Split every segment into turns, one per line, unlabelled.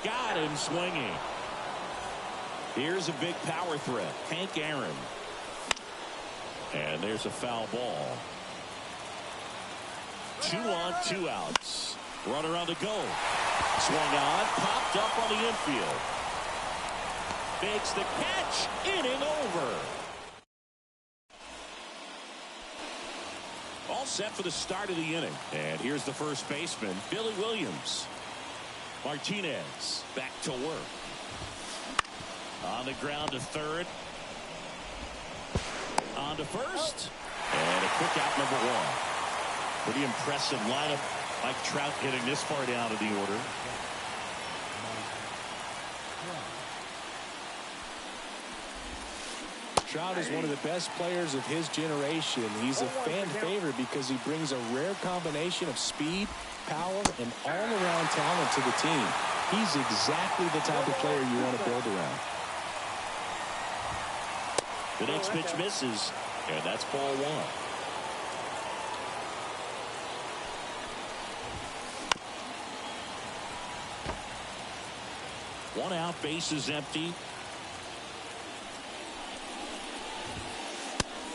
Got him swinging. Here's a big power threat, Hank Aaron. And there's a foul ball. 2 on, 2 outs. Runner on the go. Swung on, popped up on the infield. Makes the catch, inning over. All set for the start of the inning. And here's the first baseman, Billy Williams. Martinez back to work. On the ground to third. On to first. And a quick out, number 1. Pretty impressive lineup. Mike Trout hitting this far down in the order.
Trout is one of the best players of his generation. He's a fan favorite because he brings a rare combination of speed, power, and all-around talent to the team. He's exactly the type of player you want to build around.
The next pitch misses, and that's ball 1. One out, base is empty.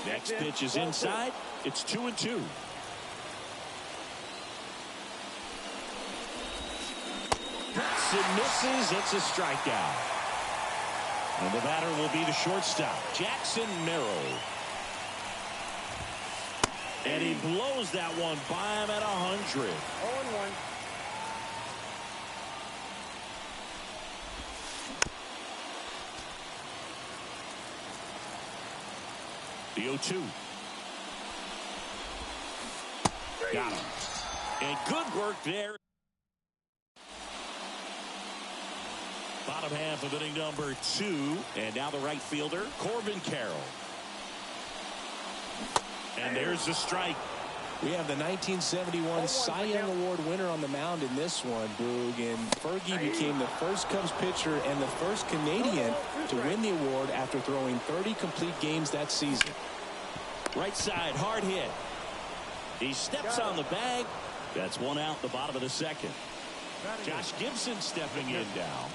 Next pitch is inside. It's 2-2. Cuts and misses. It's a strikeout. And the batter will be the shortstop, Jackson Merrill. And he blows that one by him at 100.
0-1.
The 0-2. Got him. And good work there. Bottom half of inning number 2. And now the right fielder, Corbin Carroll. And there's the strike.
We have the 1971 Cy Young Award winner on the mound in this one, Boog. And Fergie became the first Cubs pitcher and the first Canadian to win the award after throwing 30 complete games that season.
Right side, hard hit. He steps on the bag. That's 1 out, the bottom of the 2nd. Josh Gibson stepping in now.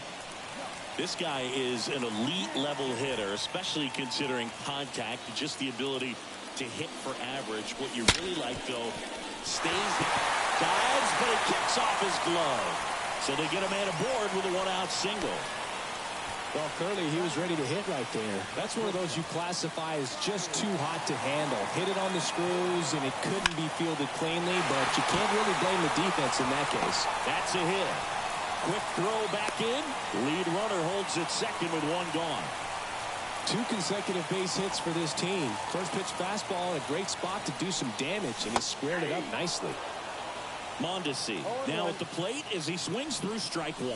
This guy is an elite level hitter, especially considering contact, just the ability to hit for average. What you really like, though, stays, dives, but it kicks off his glove. So they get a man aboard with a 1-out single.
Well, clearly he was ready to hit right there. That's one of those you classify as just too hot to handle. Hit it on the screws, and it couldn't be fielded cleanly, but you can't really blame the defense in that case.
That's a hit. Quick throw back in. Lead runner holds at second with 1 gone.
2 consecutive base hits for this team. First pitch fastball in a great spot to do some damage, and he squared it up nicely.
Mondesi now at the plate as he swings through strike 1.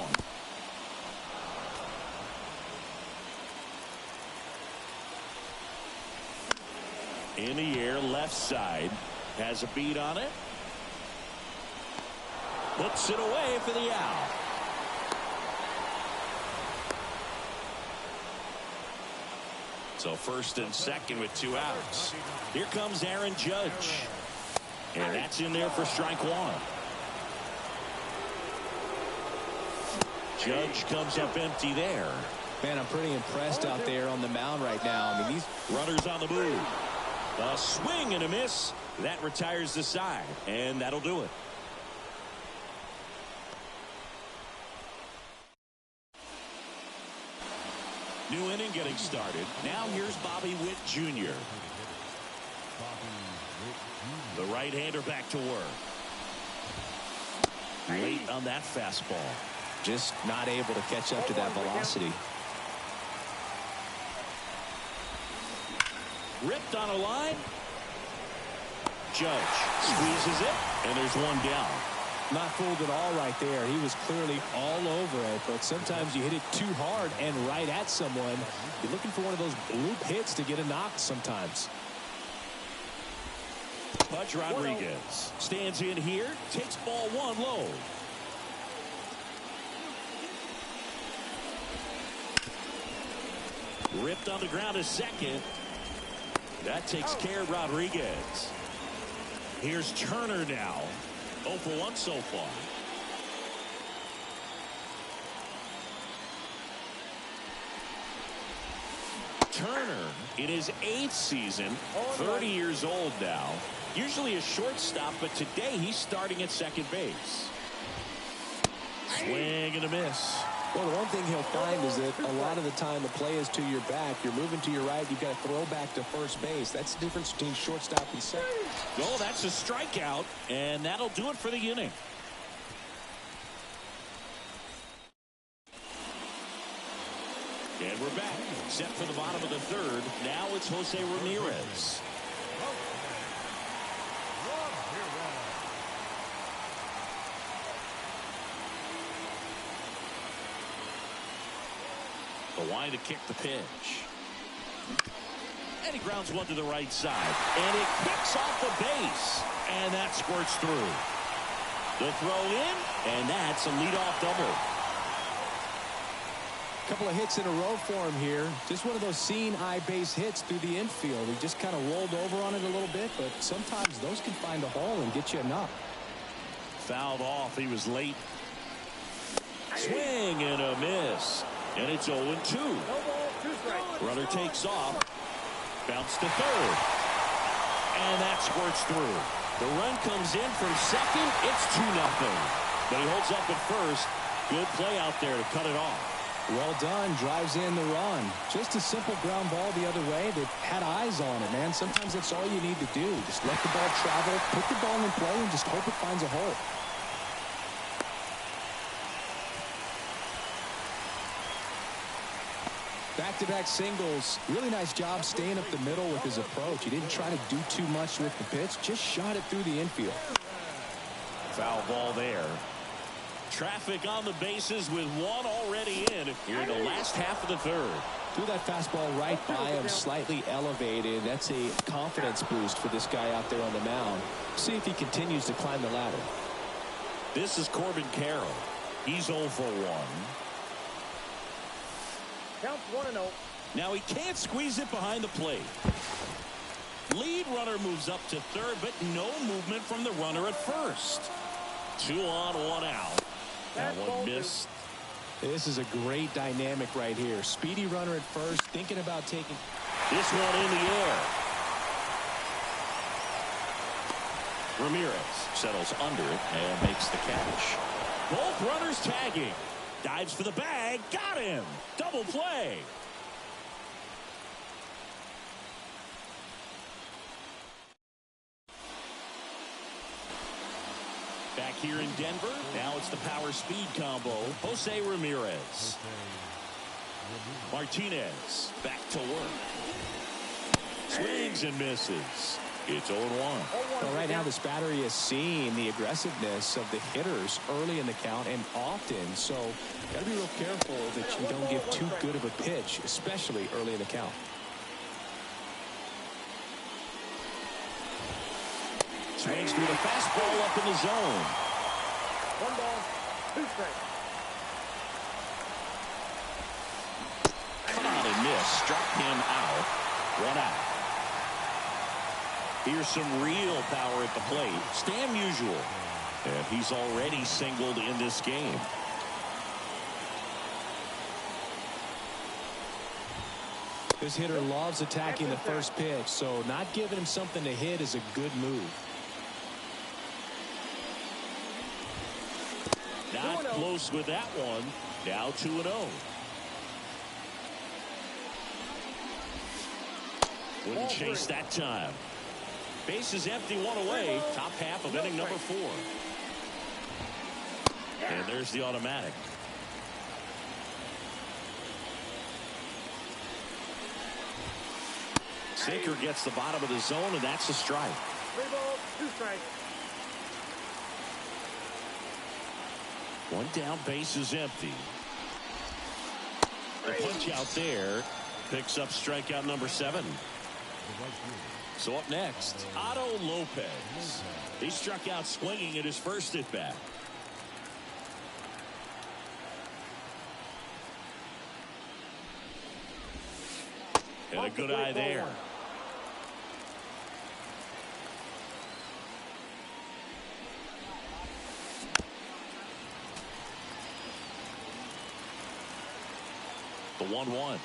In the air, left side. Has a beat on it. Puts it away for the out. So first and second with 2 outs. Here comes Aaron Judge. And that's in there for strike 1. Judge comes up empty there.
Man, I'm pretty impressed out there on the mound right now. I mean, these
runners on the move. A swing and a miss. That retires the side, and that'll do it. New inning getting started. Now here's Bobby Witt Jr. The right-hander back to work. Late on that fastball.
Just not able to catch up to that velocity.
Ripped on a line. Judge squeezes it, and there's 1 down.
Not fooled at all right there. He was clearly all over it, but sometimes you hit it too hard and right at someone. You're looking for one of those bloop hits to get a knock sometimes.
Pudge Rodriguez stands in here, takes ball 1 low. Ripped on the ground is second. That takes care of Rodriguez. Here's Turner now. 0 for 1 so far. Turner in his 8th season, 30 years old now. Usually a shortstop, but today he's starting at second base. Swing and a miss.
Well, the one thing he'll find is that a lot of the time the play is to your back. You're moving to your right. You've got to throw back to first base. That's the difference between shortstop and second.
Oh, that's a strikeout, and that'll do it for the inning. And we're back. Set for the bottom of the third. Now it's Jose Ramirez. The line to kick the pitch. And he grounds one to the right side. And it kicks off the base. And that squirts through. The throw in, and that's a leadoff double.
Couple of hits in a row for him here. Just one of those seeing eye base hits through the infield. He just kind of rolled over on it a little bit, but sometimes those can find a hole and get you a knock.
Fouled off. He was late. Swing and a miss. And it's 0-2. Runner takes off. Bounce to third. And that squirts through. The run comes in from second. It's 2-0. But he holds up at first. Good play out there to cut it off.
Well done. Drives in the run. Just a simple ground ball the other way. They've had eyes on it, man. Sometimes that's all you need to do. Just let the ball travel, put the ball in play, and just hope it finds a hole. Back-to-back singles. Really nice job staying up the middle with his approach. He didn't try to do too much with the pitch. Just shot it through the infield.
Foul ball there. Traffic on the bases with one already in here in the last half of the third.
Threw that fastball right by him, slightly elevated. That's a confidence boost for this guy out there on the mound. See if he continues to climb the ladder.
This is Corbin Carroll. He's 0 for 1.
Counts 1-0.
Now he can't squeeze it behind the plate. Lead runner moves up to third, but no movement from the runner at first. 2 on, 1 out. That one missed.
This is a great dynamic right here. Speedy runner at first, thinking about taking
this one in the air. Ramirez settles under it and makes the catch. Both runners tagging. Dives for the bag. Got him. Double play. Back here in Denver, now it's the power speed combo. Jose Ramirez. Martinez back to work. Swings and misses. It's 0-1.
Well, right now this battery is seeing the aggressiveness of the hitters early in the count and often. So got to be real careful that you don't give too good of a pitch, especially early in the count.
Swings through the fastball up in the zone.
1 ball, 2 strikes.
Caught and missed. Struck him out. 1 out. Here's some real power at the plate. Stan Musial. And he's already singled in this game.
This hitter loves attacking the first pitch, so not giving him something to hit is a good move.
Not close with that one. Now 2-0. Wouldn't chase that time. Base is empty, 1 away. Top half of inning number 4. And there's the automatic. Sinker gets the bottom of the zone, and that's a strike.
3 balls, 2 strikes.
1 down, base is empty. The punch out there picks up strikeout number 7. So up next, Otto Lopez. He struck out swinging at his first at bat. And a good eye there. The 1-1.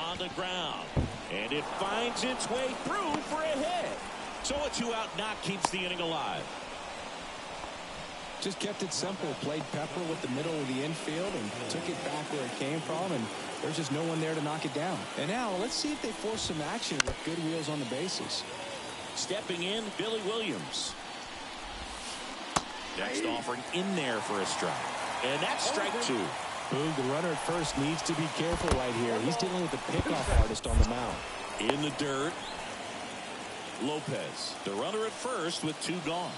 On the ground. And it finds its way through for a hit. So a 2-out knock keeps the inning alive.
Just kept it simple. Played pepper with the middle of the infield and took it back where it came from. And there's just no one there to knock it down. And now let's see if they force some action with good wheels on the bases.
Stepping in, Billy Williams. Next offering in there for a strike. And that's strike 2.
Boog, the runner at first needs to be careful right here. He's dealing with the pickoff artist on the mound.
In the dirt. Lopez, the runner at first with 2 gone.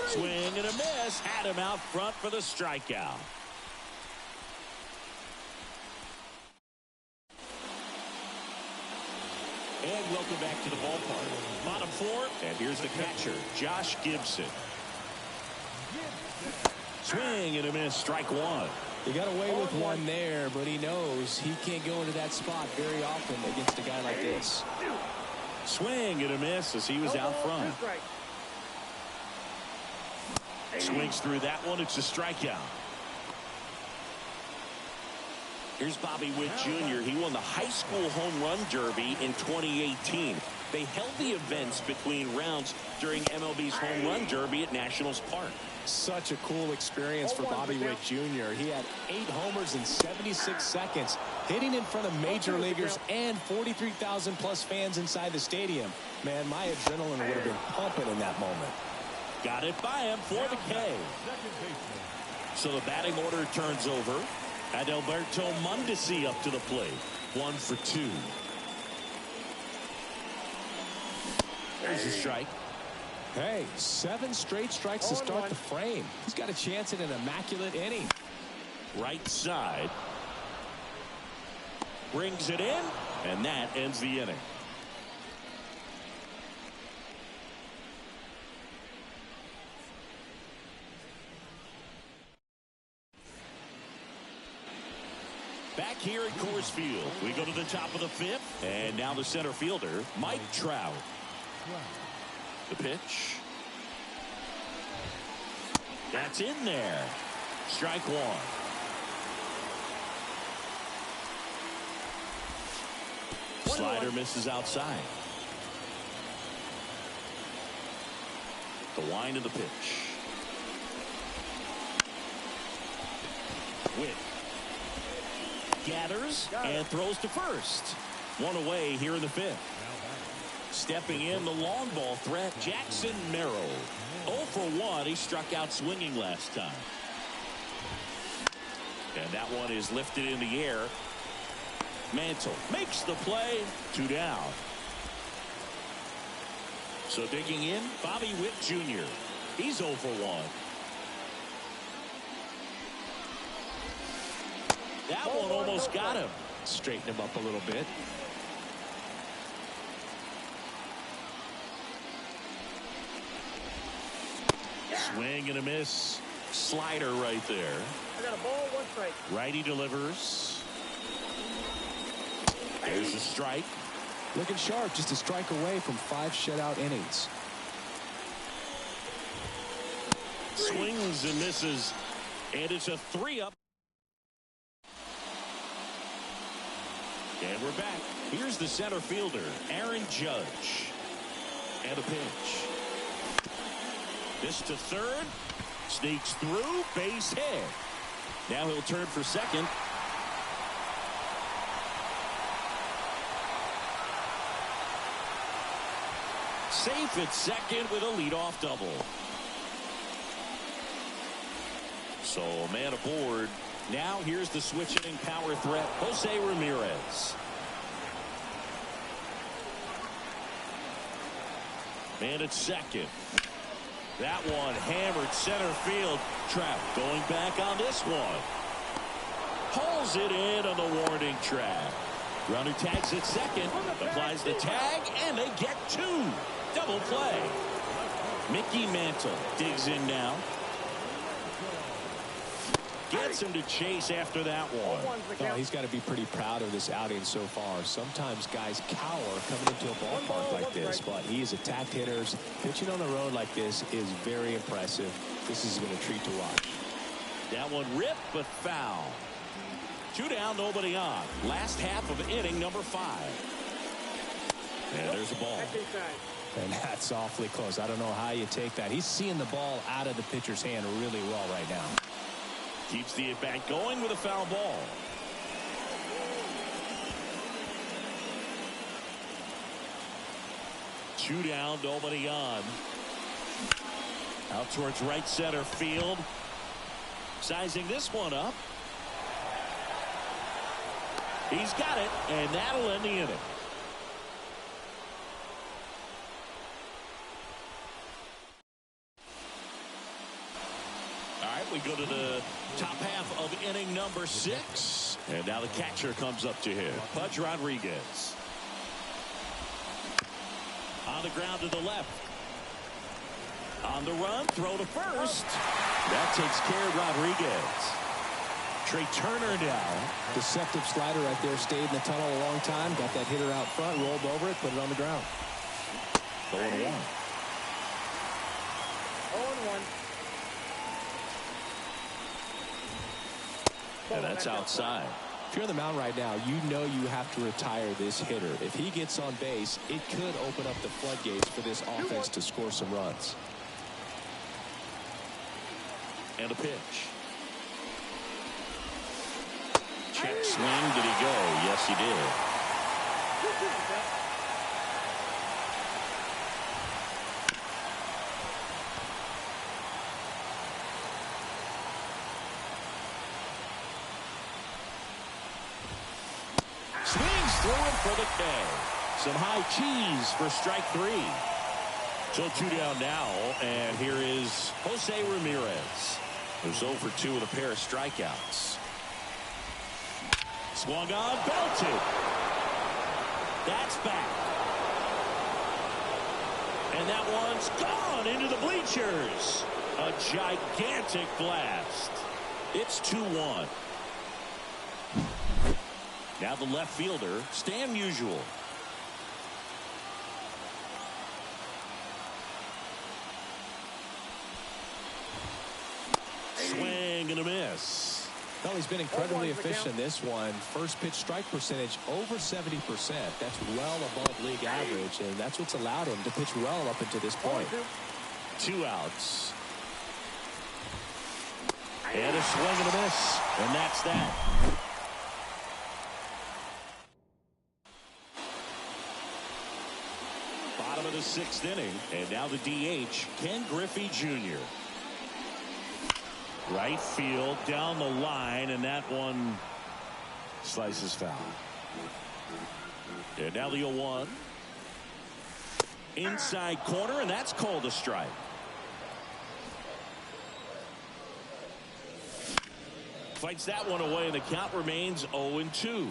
Swing and a miss. Had him out front for the strikeout. And welcome back to the ballpark. Bottom 4, and here's the catcher, Josh Gibson. Swing and a miss, strike 1.
He got away with one there, but he knows he can't go into that spot very often against a guy like this.
Swing and a miss as he was out front. Swings through that one. It's a strikeout. Here's Bobby Witt Jr. He won the high school home run derby in 2018. They held the events between rounds during MLB's home run derby at Nationals Park.
Such a cool experience for Bobby Witt Jr. He had 8 homers in 76 seconds, hitting in front of major leaguers and 43,000 plus fans inside the stadium. Man, my adrenaline would have been pumping in that moment.
Got it by him for the K. So the batting order turns over. Adalberto Mondesi up to the plate. 1 for 2. There's a strike.
Hey, 7 straight strikes to start the frame. He's got a chance at an immaculate inning.
Right side. Brings it in, and that ends the inning. Back here at Coors Field, we go to the top of the 5th, and now the center fielder, Mike Trout. The pitch. That's in there. Strike 1. Slider misses outside. The wind of the pitch. Witt gathers and throws to first. 1 away here in the 5th. Stepping in, the long ball threat, Jackson Merrill. 0 for 1. He struck out swinging last time. And that one is lifted in the air. Mantle makes the play. 2 down. So digging in, Bobby Witt Jr. He's 0 for 1. That one almost got him.
Straighten him up a little bit.
Swing and a miss. Slider right there.
I got a ball, 1 strike.
Righty delivers. There's a strike.
Looking sharp, just a strike away from 5 shutout innings.
Swings and misses. And it's a 3-up. And we're back. Here's the center fielder, Aaron Judge. And a pitch. This to third. Sneaks through. Base hit. Now he'll turn for second. Safe at second with a leadoff double. So a man aboard. Now here's the switch hitting power threat, Jose Ramirez. Man at second. That one hammered center field. Trout going back on this one. Hauls it in on the warning track. Runner tags at second, applies the tag, and they get 2. Double play. Mickey Mantle digs in now. Gets him to chase after that one.
Oh, he's got to be pretty proud of this outing so far. Sometimes guys cower coming into a ballpark like this, but he's attacked hitters. Pitching on the road like this is very impressive. This has been a treat to watch.
That one ripped but foul. 2 down, nobody on. Last half of inning number 5. And there's a ball.
And that's awfully close. I don't know how you take that. He's seeing the ball out of the pitcher's hand really well right now.
Keeps the at-bat going with a foul ball. Two down, nobody on. Out towards right center field. Sizing this one up. He's got it, and that'll end the inning. All right, we go to the top half of inning number 6. And now the catcher comes up to him, Pudge Rodriguez. On the ground to the left. On the run, throw to first. That takes care of Rodriguez. Trey Turner down.
Deceptive slider right there. Stayed in the tunnel a long time. Got that hitter out front. Rolled over it. Put it on the ground.
0-1.
0-1.
And that's outside.
If you're on the mound right now, you know you have to retire this hitter. If he gets on base, it could open up the floodgates for this offense to score some runs.
And a pitch. Check swing. Did he go? Yes, he did. Swings through it for the K. Some high cheese for strike 3. So 2 down now, and here is Jose Ramirez, who's 0 for 2 with a pair of strikeouts. Swung on, belted. That's back. And that one's gone into the bleachers. A gigantic blast. It's 2-1. Now the left fielder, Stan Musial. Swing and a miss.
Well, he's been incredibly efficient in this one. First pitch strike percentage over 70%. That's well above league average, and that's what's allowed him to pitch well up until this point.
2 outs. And a swing and a miss. And that's that. Bottom of the 6th inning. And now the DH, Ken Griffey Jr. Right field, down the line, and that one slices foul. And now the 0-1. Inside corner, and that's called a strike. Fights that one away, and the count remains 0-2.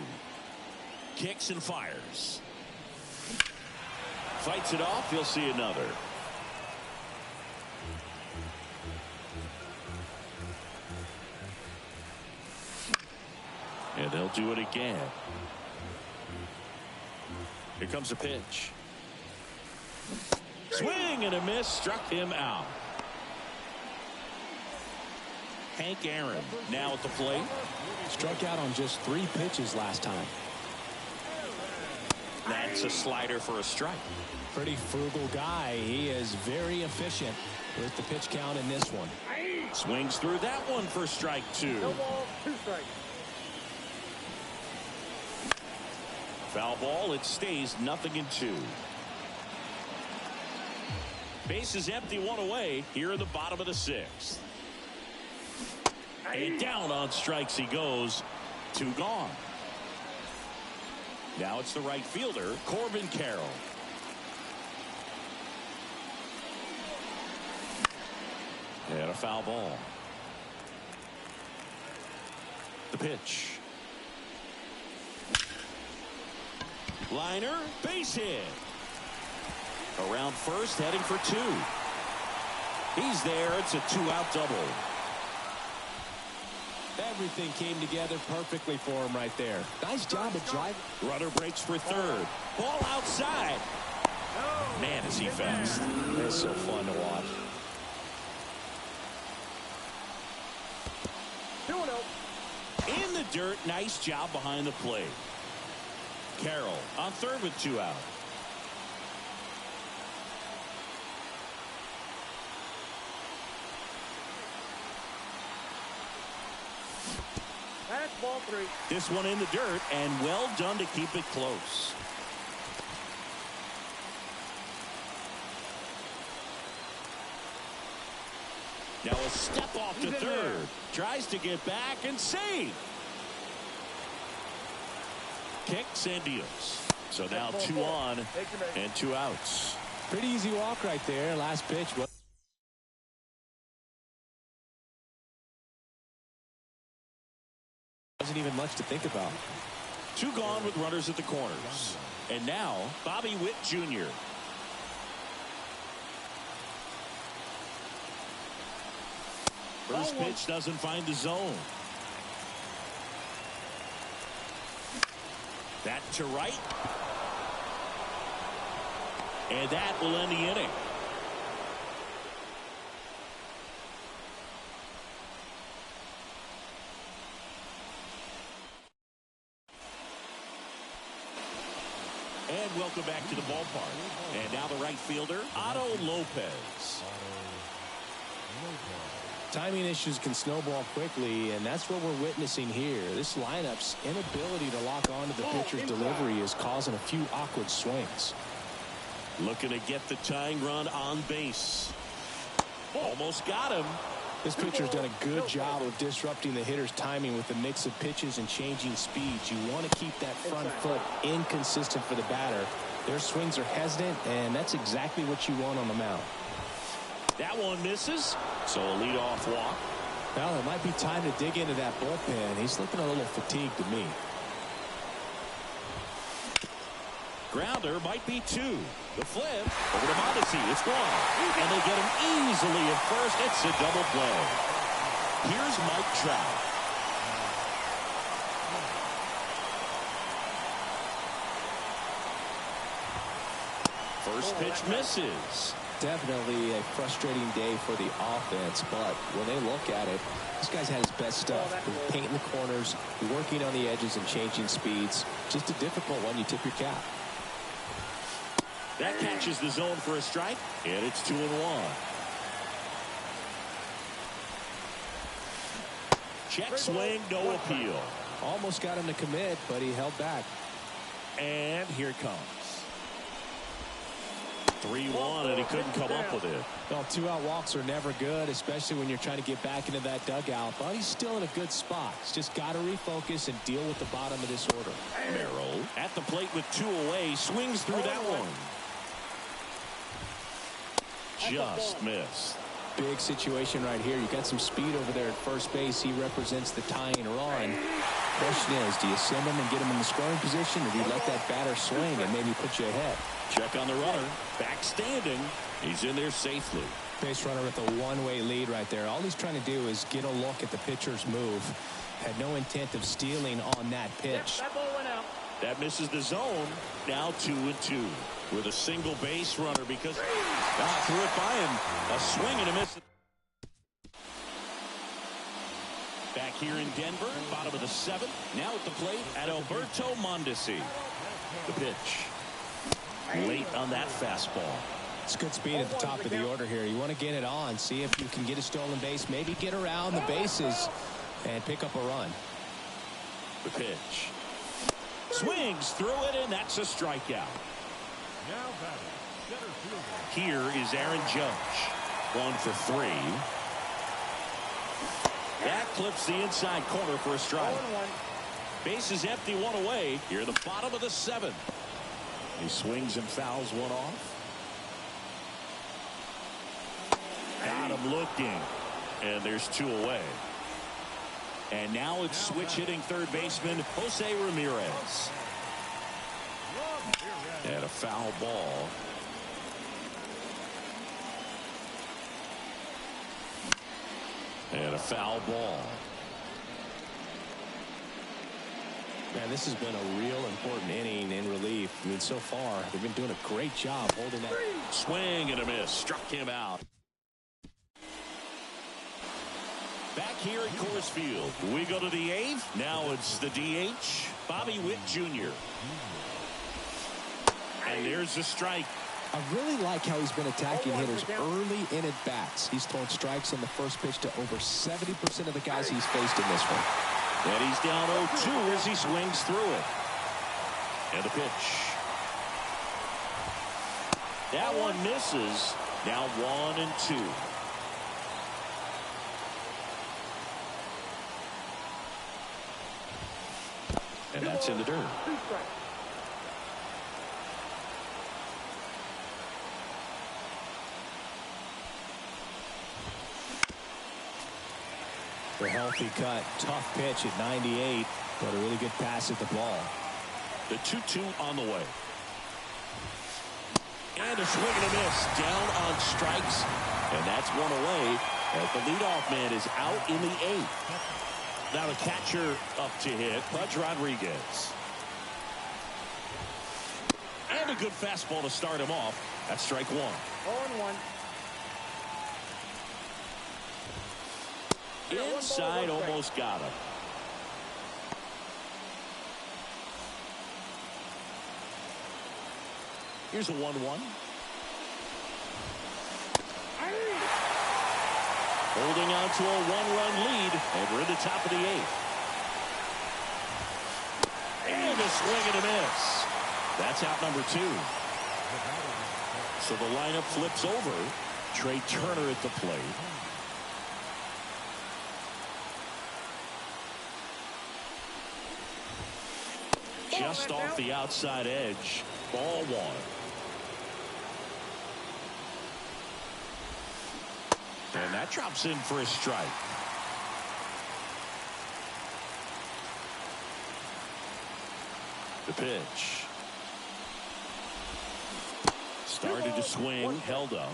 Kicks and fires. Fights it off, you'll see another. And they'll do it again. Here comes a pitch. Swing and a miss, struck him out. Hank Aaron now at the plate.
Struck out on just 3 pitches last time.
That's a slider for a strike.
Pretty frugal guy. He is very efficient with the pitch count in this one.
Swings through that one for strike 2.
No ball, 2 strikes.
Foul ball, it stays 0-2. Base is empty, 1 away here in the bottom of the 6th. And down on strikes he goes. 2 gone. Now it's the right fielder, Corbin Carroll. And a foul ball. The pitch. Liner, base hit. Around first, heading for 2. He's there. It's a 2-out double.
Everything came together perfectly for him right there. Nice job of driving.
Runner breaks for 3rd. Ball outside. Man, is he fast.
It's so fun to watch.
2-0.
In the dirt. Nice job behind the plate. Carroll on third with 2 out.
That's ball 3.
This one in the dirt, and well done to keep it close. Now a step off to third. Tries to get back and save. Kicks and deals. So now 2 on and 2 outs.
Pretty easy walk right there. Last pitch. Wasn't even much to think about.
2 gone with runners at the corners. And now Bobby Witt Jr. First pitch doesn't find the zone. That to right. And that will end the inning. And welcome back to the ballpark. And now the right fielder, Otto Lopez.
Timing issues can snowball quickly, and that's what we're witnessing here. This lineup's inability to lock onto the pitcher's delivery is causing a few awkward swings.
Looking to get the tying run on base. Almost got him.
This pitcher's done a good job of disrupting the hitter's timing with a mix of pitches and changing speeds. You want to keep that front foot inconsistent for the batter. Their swings are hesitant, and that's exactly what you want on the mound.
That one misses, so a leadoff walk.
Well, it might be time to dig into that bullpen. He's looking a little fatigued to me.
Grounder might be 2. The flip over to Mondesi. It's gone. And they get him easily at first. It's a double play. Here's Mike Trout. First pitch misses.
Definitely a frustrating day for the offense, but when they look at it, this guy's had his best stuff. Painting the corners, working on the edges, and changing speeds. Just a difficult one. You tip your cap.
That catches the zone for a strike, and it's 2-1. Check swing, no appeal.
Almost got him to commit, but he held back.
And here it comes. 3-1, and he couldn't come up with it.
Well, 2-out walks are never good, especially when you're trying to get back into that dugout. But he's still in a good spot. He's just got to refocus and deal with the bottom of this order.
Merrill at the plate with 2 away, swings through that one. Just missed.
Big situation right here. You got some speed over there at first base. He represents the tying run. Question is, do you send him and get him in the scoring position, or do you let that batter swing and maybe put you ahead?
Check on the runner. Back standing. He's in there safely.
Base runner with a one-way lead right there. All he's trying to do is get a look at the pitcher's move. Had no intent of stealing on that pitch.
That ball went out.
That misses the zone. Now 2-2 with a single base runner because threw it by him. A swing and a miss. Back here in Denver, bottom of the 7th. Now at the plate at Alberto Mondesi. The pitch. Late on that fastball.
It's good speed at the top of the order here. You want to get it on, see if you can get a stolen base, maybe get around the bases and pick up a run.
The pitch. Swings through it, and that's a strikeout. Here is Aaron Judge. 1 for 3. That clips the inside corner for a strike. Base is empty, 1 away. Here at the bottom of the 7th. He swings and fouls one off. Got him looking. And there's 2 away. And now it's switch hitting third baseman Jose Ramirez. And a foul ball. And a foul ball.
Man, this has been a real important inning in relief. I mean, so far, they've been doing a great job holding that.
Swing and a miss. Struck him out. Back here at Coors Field. We go to the 8th. Now it's the DH, Bobby Witt Jr. And there's the strike.
I really like how he's been attacking hitters early in at bats. He's thrown strikes on the first pitch to over 70% of the guys he's faced in this one.
And he's down 0-2 as he swings through it. And the pitch. That one misses. Now 1-2. And that's in the dirt.
The healthy cut, tough pitch at 98, but a really good pass at the ball.
The 2-2 on the way. And a swing and a miss down on strikes. And that's one away as the leadoff man is out in the 8th. Now the catcher up to hit, Pudge Rodriguez. And a good fastball to start him off. That's strike 1.
0-1.
Inside, almost got him. Here's a 1-1. Holding on to a 1-run lead, and we're in the top of the 8th. And a swing and a miss. That's out number 2. So the lineup flips over. Trey Turner at the plate. Just off the outside edge. Ball 1. And that drops in for a strike. The pitch. Started to swing, held up.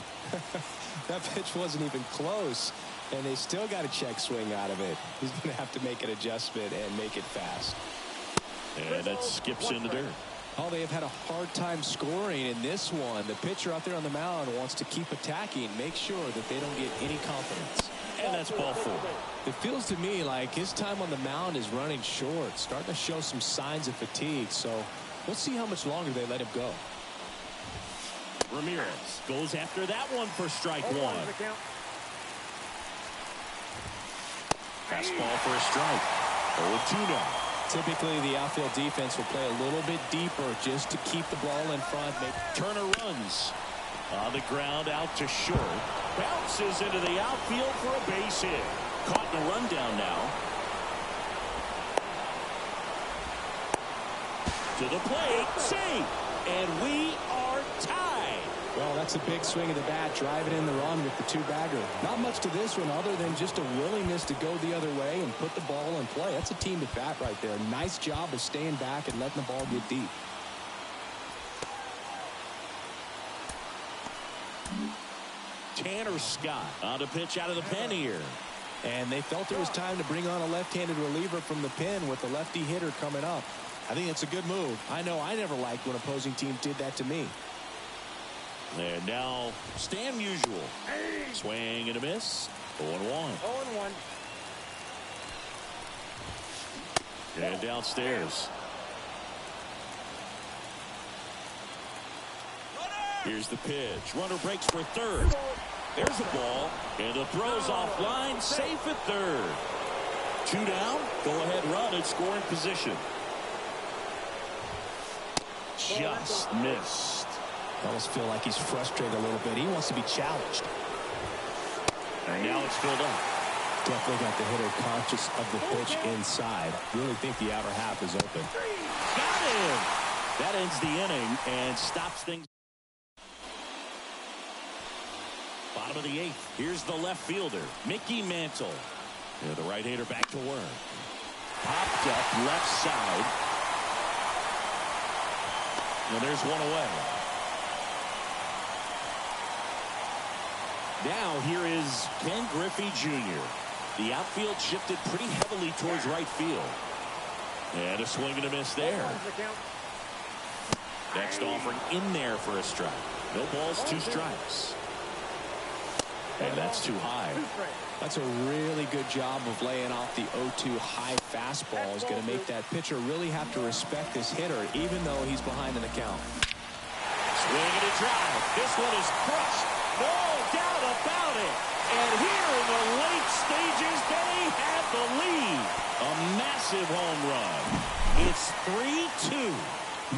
That pitch wasn't even close, and they still got a check swing out of it. He's going to have to make an adjustment and make it fast.
And it skips in the dirt.
Oh, they have had a hard time scoring in this one. The pitcher out there on the mound wants to keep attacking, make sure that they don't get any confidence.
And that's ball 4.
It feels to me like his time on the mound is running short, starting to show some signs of fatigue. So we'll see how much longer they let him go.
Ramirez goes after that one for strike 1. Fastball for a strike. 0-2 now.
Typically, the outfield defense will play a little bit deeper just to keep the ball in front.
Turner runs on the ground out to short. Bounces into the outfield for a base hit. Caught in a rundown now. To the plate. Save. And we are tied.
Well, that's a big swing of the bat, driving in the run with the 2-bagger. Not much to this one other than just a willingness to go the other way and put the ball in play. That's a team at bat right there. Nice job of staying back and letting the ball get deep.
Tanner Scott on a pitch out of the pen here.
And they felt it was time to bring on a left-handed reliever from the pen with the lefty hitter coming up. I think it's a good move. I know I never liked when opposing teams did that to me.
And now Stan Musial. Swing and a miss. 0-1.
0-1.
And downstairs. Here's the pitch. Runner breaks for third. There's the ball. And the throw's offline. Safe at third. 2 down. Go ahead run and score in position. Just missed.
I almost feel like he's frustrated a little bit. He wants to be challenged.
And now it's filled up.
Definitely got the hitter conscious of the pitch inside. Really think the outer half is open.
Got him. That ends the inning and stops things. Bottom of the 8th. Here's the left fielder, Mickey Mantle. And the right-hander back to work. Popped up left side. And there's one away. Now here is Ken Griffey Jr. The outfield shifted pretty heavily towards right field. And a swing and a miss there. Next offering in there for a strike. No balls, 2 strikes. And that's too high.
That's a really good job of laying off the 0-2 high fastball. Is going to make that pitcher really have to respect this hitter, even though he's behind in the count.
Swing and a drive. This one is crushed. No doubt about it. And here in the late stages, they have the lead. A massive home run. It's 3-2.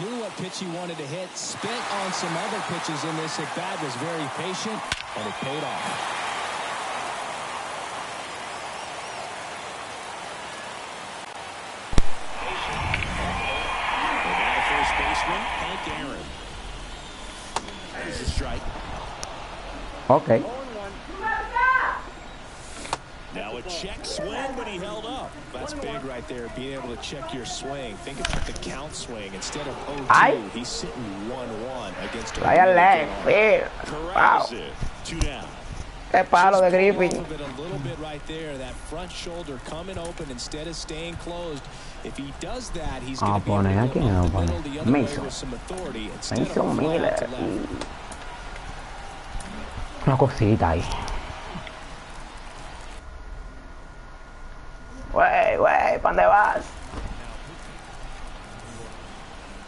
Knew what pitch he wanted to hit. Spent on some other pitches in this at bat. Was very patient, and it paid off.
First baseman, Hank Aaron. There's a strike.
Okay.
Now a check swing, but he held up.
That's big right there, being able to check your swing. Think about the count swing. Instead of 0-2, he's sitting 1-1 against a
Vaya left field. Wow.
2 down.
Qué palo de Griffin.
A little bit right there. That front shoulder coming open instead of staying closed. If he does that, he's going to be able to go up the middle the other way with some authority instead of flying out to left.
Una cosita ahí. Wey, ¿pa' dónde vas?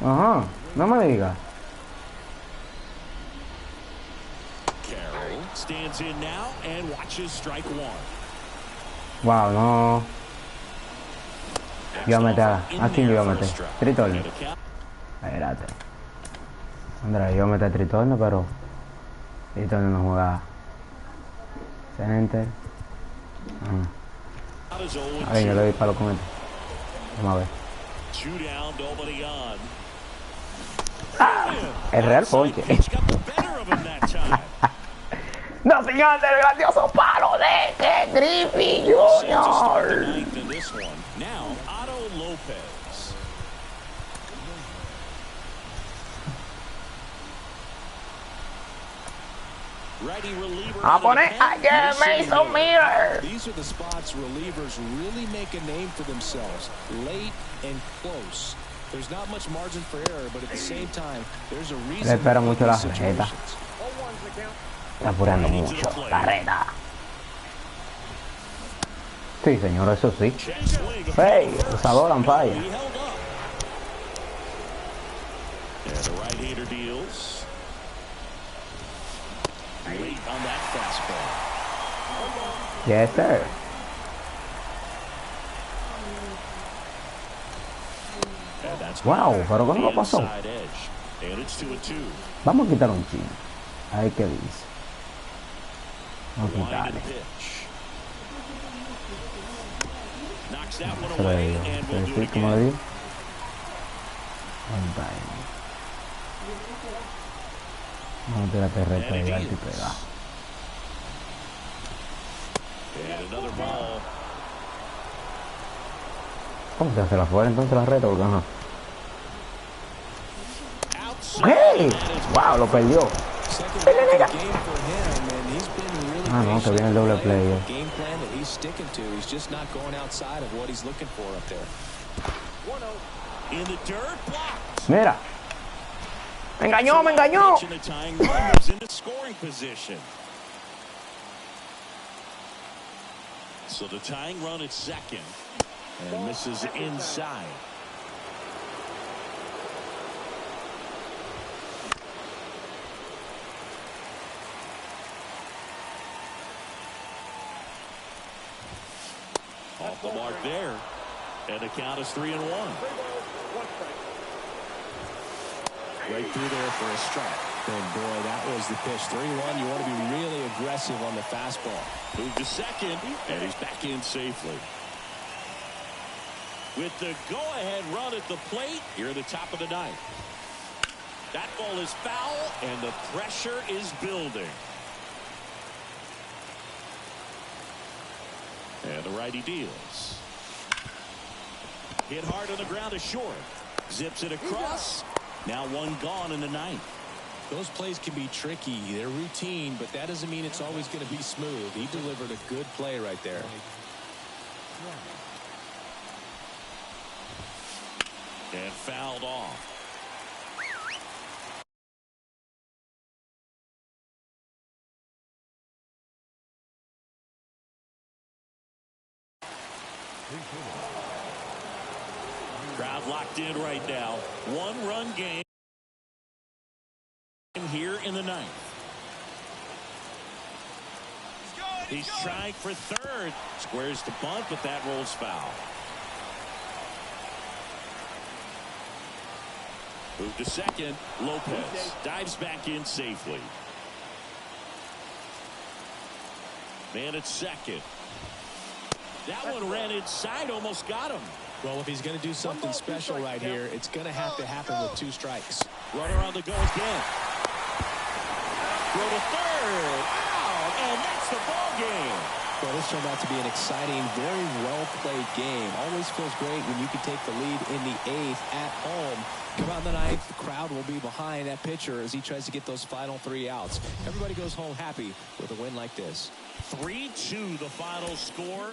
Ajá, no me digas.
Carroll stands in now and watches strike one.
Wow, no. Yo a meter, ¿a quién yo iba a meter? Tritorno. Espérate. Andrés, yo voy a meter Tritorno, pero Tritorno no juega. Center. A ver, yo le doy palo con esto. Vamos a ver. El real ponche. No, señor, del grandioso palo de Griffin Jr. A poner a Mason Miller.
These are the spots relievers really make a name for themselves. Late and close. There's not much margin for error, but at the same time, there's a reason.
Le espera mucho la reta. Está apurando mucho la reta. Sí, señor, eso sí. Hey, los adoran falla.
On that fastball.
Yes, sir. Wow, pero ¿cómo lo pasó? Vamos a quitar un chino. A ver qué dice. Vamos a quitarle. ¿Cómo le digo? Vamos a meter la terreta de alto y pegado. ¿Cómo se hace la fuera entonces la reta? Porque ajá. ¡Hey! ¡Wow! Lo perdió. Ah, no, que viene el doble play. Mira. Me engañó, me engañó.
So the tying run at second, and misses inside. Off the mark there, and the count is 3-1.
Right through there for a strike. And boy, that was the pitch. 3-1. You want to be really aggressive on the fastball.
Move to second, and he's back in safely. With the go-ahead run at the plate here at the top of the ninth. That ball is foul, and the pressure is building. And the righty deals. Hit hard on the ground to short. Zips it across. Now one gone in the ninth.
Those plays can be tricky. They're routine, but that doesn't mean it's always going to be smooth. He delivered a good play right there.
And fouled off. Crowd locked in right now. One-run game here in the ninth. He's trying for third. Squares the bunt, but that rolls foul. Move to second. Lopez dives back in safely. Man at second. That one ran inside, almost got him.
Well, if he's going to do something special right here, it's going to have to happen with 2 strikes.
Runner on the go again. Throw to third. Out, and that's the ball game.
Well, this turned out to be an exciting, very well-played game. Always feels great when you can take the lead in the 8th at home. Come out in the 9th, the crowd will be behind that pitcher as he tries to get those final 3 outs. Everybody goes home happy with a win like this.
3-2 the final score.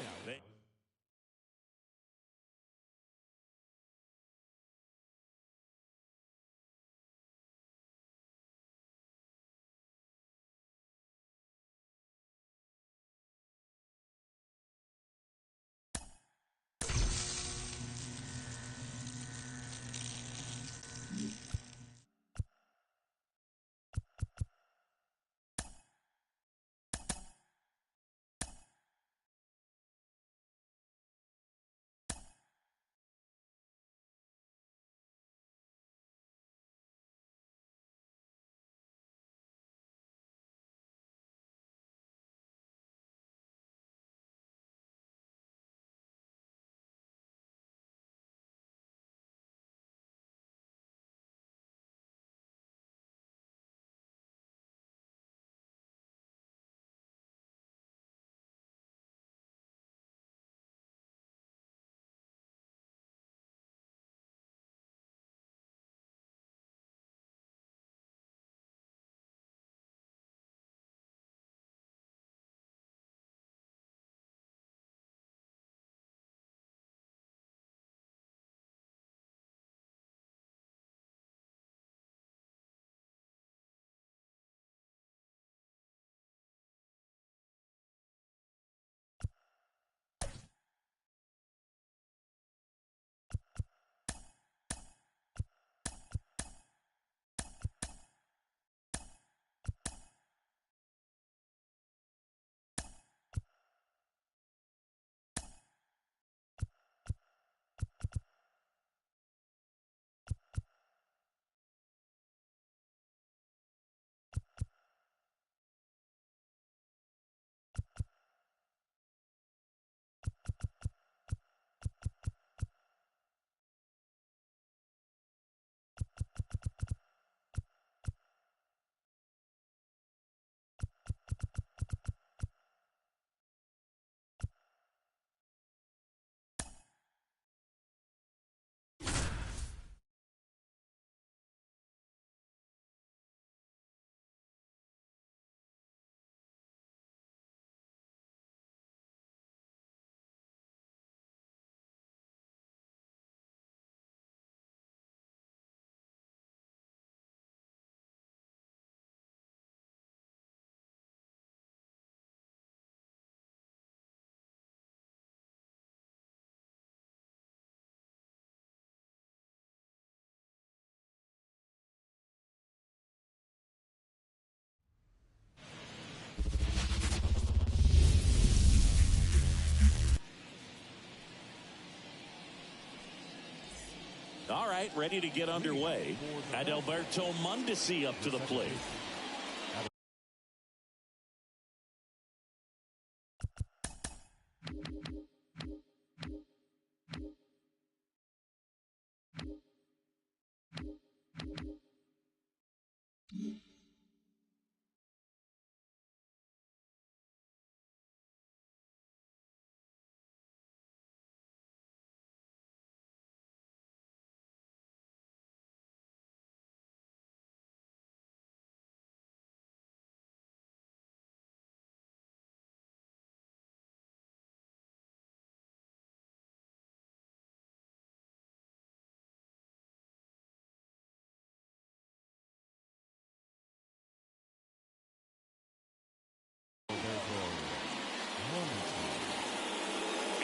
All right, ready to get underway. Adalberto Mondesi up to the plate.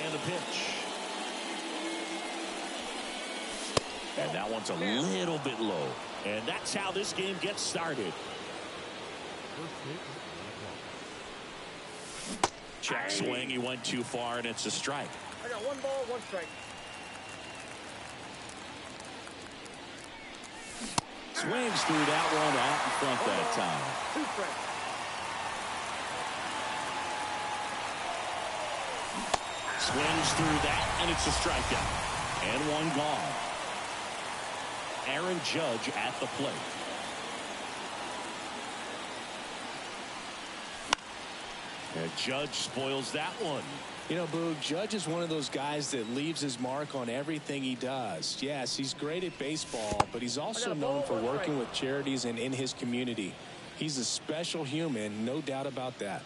And a pitch. And that one's a little bit low. And that's how this game gets started. Check swing. He went too far, and it's a strike.
I got 1 ball, 1 strike.
Swings through that one out in front that time.
2 strikes.
Swings through that, and it's a strikeout. And 1 gone. Aaron Judge at the plate. And Judge spoils that one.
You know, Boog, Judge is one of those guys that leaves his mark on everything he does. Yes, he's great at baseball, but he's also known for working with charities and in his community. He's a special human, no doubt about that.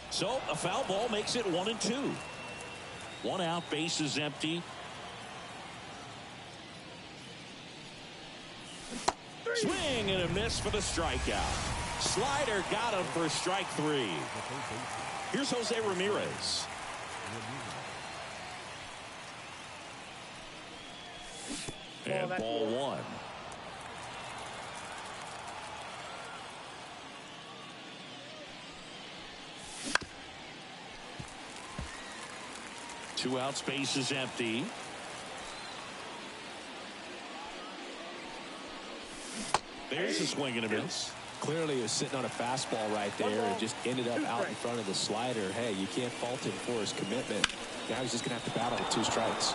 So a foul ball makes it 1-2. 1 out, bases empty. Swing and a miss for the strikeout. Slider got him for strike 3. Here's Jose Ramirez. And ball 1. Two outs, bases empty. There's a swing and a miss.
Clearly, he was sitting on a fastball right there and just ended up out in front of the slider. Hey, you can't fault him for his commitment. Now he's just going to have to battle with 2 strikes.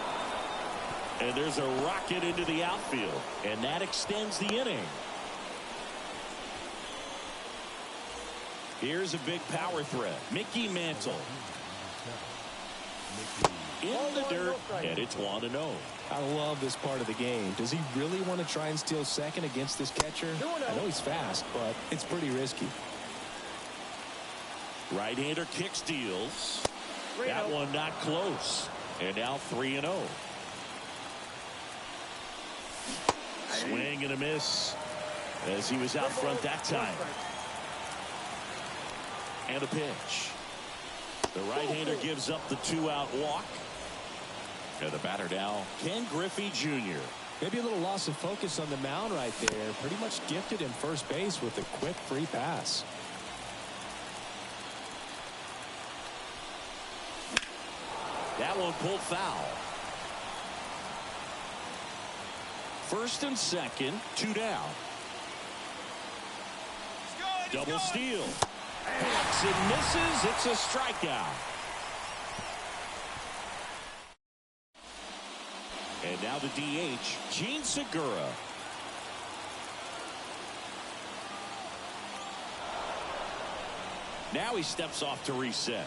And there's a rocket into the outfield, and that extends the inning. Here's a big power threat. Mickey Mantle. In the dirt, and it's 1-0.
I love this part of the game. Does he really want to try and steal second against this catcher? I know he's fast, but it's pretty risky.
Right-hander kick steals. That one not close. And now 3-0. Swing and a miss as he was out front that time. And a pitch. The right-hander gives up the 2-out walk. And the batter now, Ken Griffey Jr.
Maybe a little loss of focus on the mound right there. Pretty much gifted him first base with a quick free pass.
That one pulled foul. First and second, 2 down. Double steal. Hacks and misses. It's a strikeout. And now the DH, Gene Segura. Now he steps off to reset.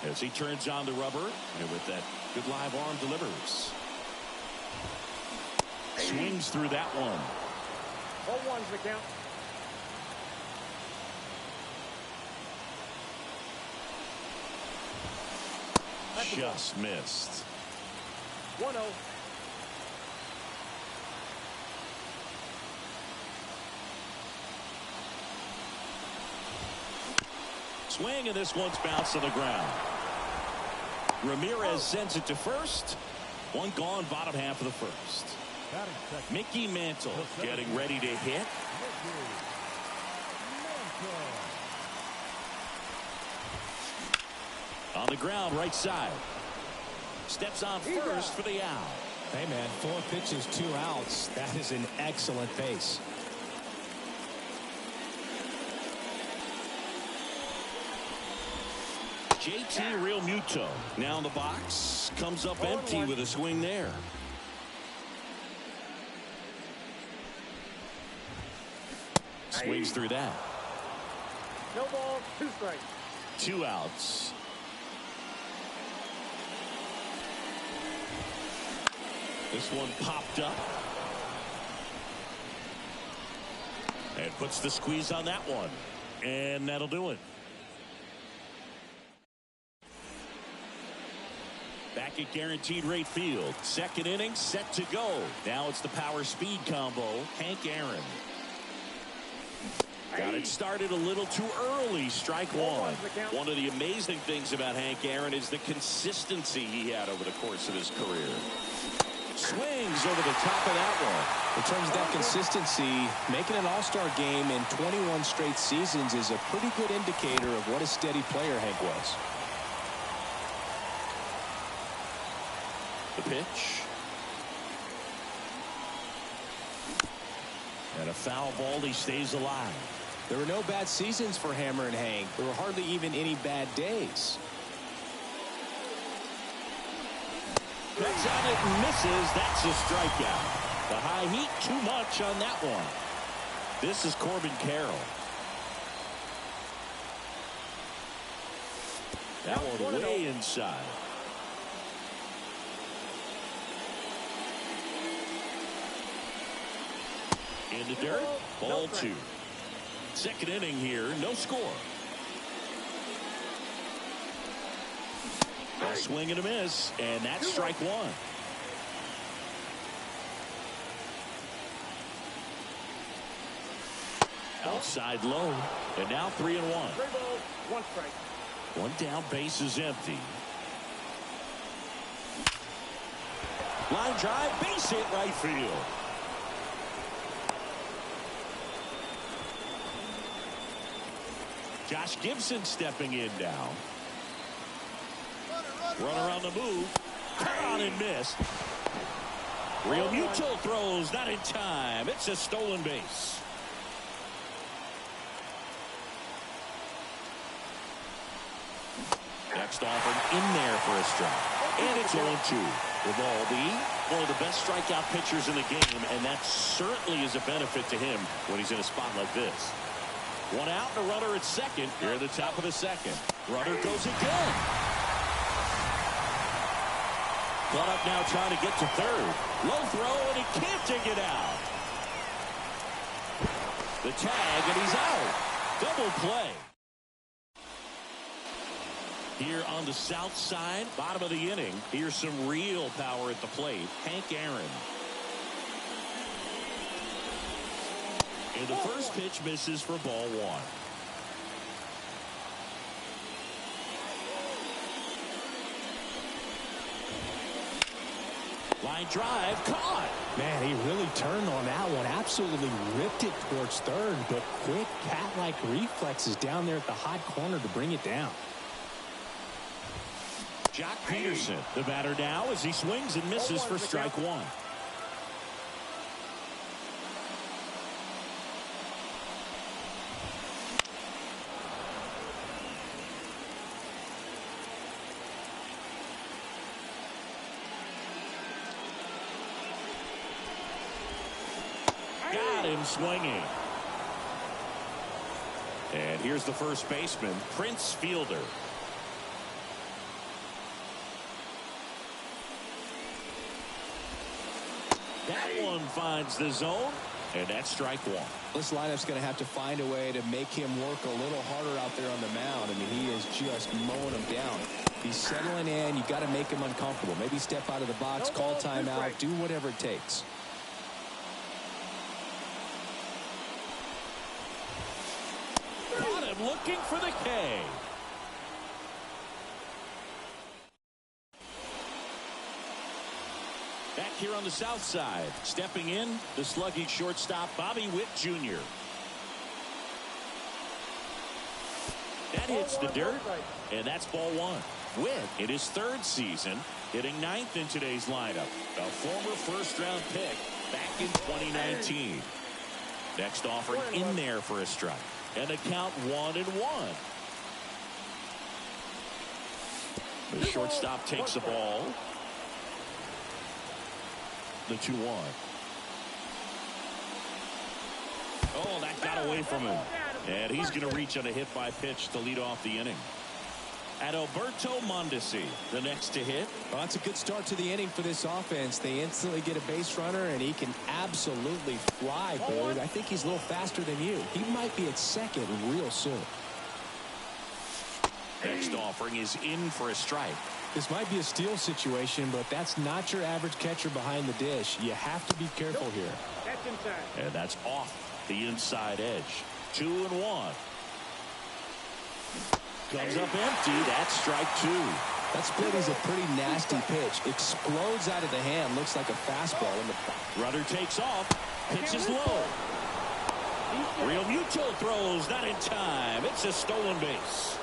As he turns on the rubber, and with that good live arm delivers. Swings through that one.
0-1's the count.
Just missed.
1-0.
Swing, and this one's bounced to the ground. Ramirez sends it to first. 1 gone, bottom half of the first. Mickey Mantle getting ready to hit. On the ground, right side. Steps on first for the out.
Hey, man, 4 pitches, 2 outs. That is an excellent pace.
JT Real Muto now in the box. Comes up empty with a swing there. Swings through that.
No ball, 2 strikes.
2 outs. This one popped up. And puts the squeeze on that one. And that'll do it. Back at Guaranteed Rate Field. Second inning set to go. Now it's the power speed combo. Hank Aaron. Got it started a little too early. Strike one. One of the amazing things about Hank Aaron is the consistency he had over the course of his career. Swings over the top of that one.
In terms of that consistency, making an all-star game in 21 straight seasons is a pretty good indicator of what a steady player Hank was.
The pitch. And a foul ball. He stays alive.
There were no bad seasons for Hammer and Hank. There were hardly even any bad days.
Cuts at it and misses. That's a strikeout. The high heat, too much on that one. This is Corbin Carroll. That one way inside. In the dirt, ball two. Second inning here, no score. A swing and a miss, and that's strike one. Outside low, and now 3-1.
3 balls, 1 strike.
One down, base is empty. Line drive, base hit right field. Josh Gibson stepping in now. Runner on the move. Turn on and miss. Real Mutual throws not in time. It's a stolen base. Next offering in there for a strike. And it's 0-2. Eovaldi, one of the best strikeout pitchers in the game, and that certainly is a benefit to him when he's in a spot like this. One out and a runner at second. Here at the top of the second. Runner goes again. Caught up now trying to get to third. Low throw and he can't dig it out. The tag and he's out. Double play. Here on the south side, bottom of the inning. Here's some real power at the plate. Hank Aaron. And the first pitch misses for ball one. Line drive, caught.
Man, he really turned on that one. Absolutely ripped it towards third, but quick cat-like reflexes down there at the hot corner to bring it down.
Jock Peterson, the batter now as he swings and misses for strike one. Got him swinging. And here's the first baseman, Prince Fielder. That one finds the zone, and that's strike one.
This lineup's going to have to find a way to make him work a little harder out there on the mound. I mean, he is just mowing him down. He's settling in. You got to make him uncomfortable. Maybe step out of the box, call timeout, do whatever it takes.
Got him looking for the K. Back here on the south side, stepping in, the sluggy shortstop, Bobby Witt Jr. That hits the dirt, and that's ball one. Witt, in his third season, hitting ninth in today's lineup. A former first-round pick back in 2019. Next offering in there for a strike. And a count 1-1. The shortstop takes the ball. The 2-1. Oh, that got away from him. And he's going to reach on a hit-by-pitch to lead off the inning. And Alberto Mondesi, the next to hit.
Well, that's a good start to the inning for this offense. They instantly get a base runner, and he can absolutely fly, Boyd. I think he's a little faster than you. He might be at second real soon.
Next offering is in for a strike.
This might be a steal situation, but that's not your average catcher behind the dish. You have to be careful here.
That's inside.
And that's off the inside edge. 2-1. Comes up empty. That's strike 2.
That split is a pretty nasty pitch. Explodes out of the hand. Looks like a fastball.
Runner takes off. Pitch is low. Real Muto throws. Not in time. It's a stolen base.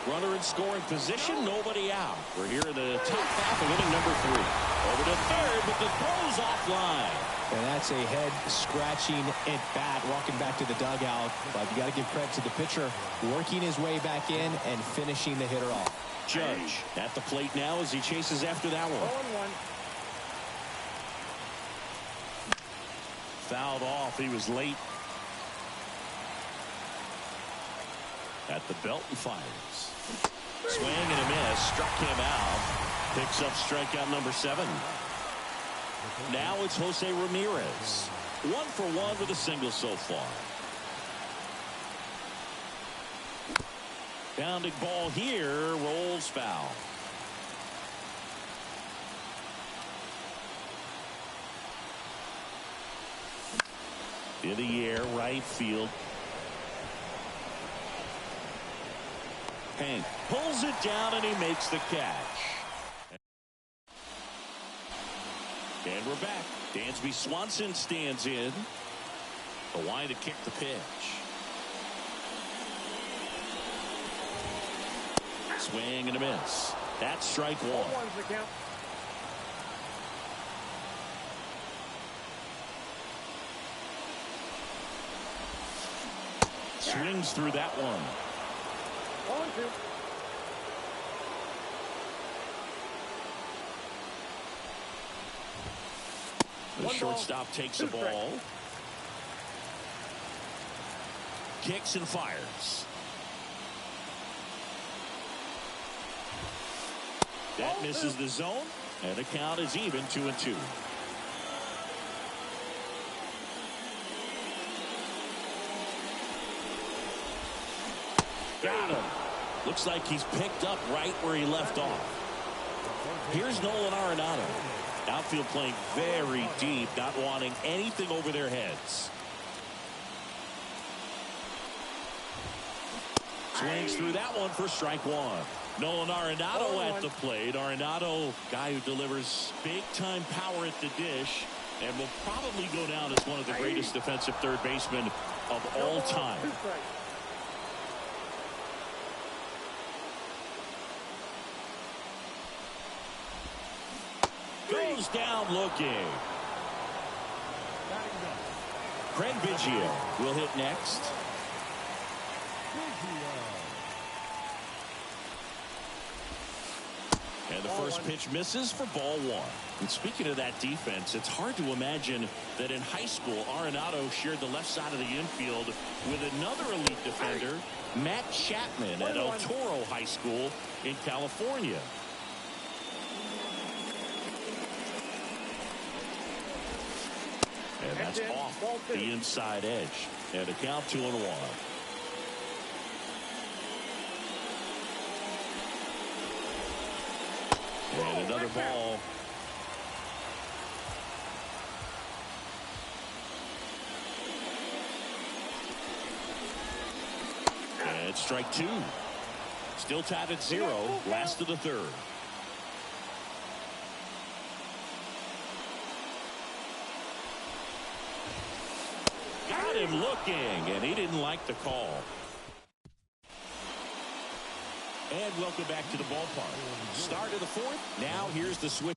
Runner in scoring position. Nobody out. We're here in the top half of inning number 3. Over to third, but the throw's offline.
And that's a head-scratching at bat, walking back to the dugout. But you got to give credit to the pitcher, working his way back in and finishing the hitter off.
Judge at the plate now as he chases after that one.
0-1.
Fouled off. He was late. At the belt and fires. Swing and a miss. Struck him out. Picks up strikeout number 7. Now it's Jose Ramirez. 1 for 1 with a single so far. Bounding ball here. Rolls foul. In the air, right field. Hank pulls it down and he makes the catch. And we're back. Dansby Swanson stands in. The line to kick the pitch. Swing and a miss. That's strike 1. Swings through that one.
0-2.
The shortstop takes the ball. Kicks and fires. That misses the zone, and the count is even 2-2. Got him. Looks like he's picked up right where he left off. Here's Nolan Arenado. Outfield playing very deep, not wanting anything over their heads. Swings through that one for strike 1. Nolan Arenado at the plate. Arenado, guy who delivers big-time power at the dish and will probably go down as one of the greatest defensive third basemen of all time. Goes down looking. Craig Biggio will hit next. And the first pitch misses for ball 1. And speaking of that defense, it's hard to imagine that in high school, Arenado shared the left side of the infield with another elite defender, Matt Chapman, at El Toro High School in California. And that's off the inside edge. And a count 2-1. And another ball. And strike 2. Still tied at 0. Last of the 3rd. Got him looking, and he didn't like the call. And welcome back to the ballpark. Start of the 4th. Now here's the switch.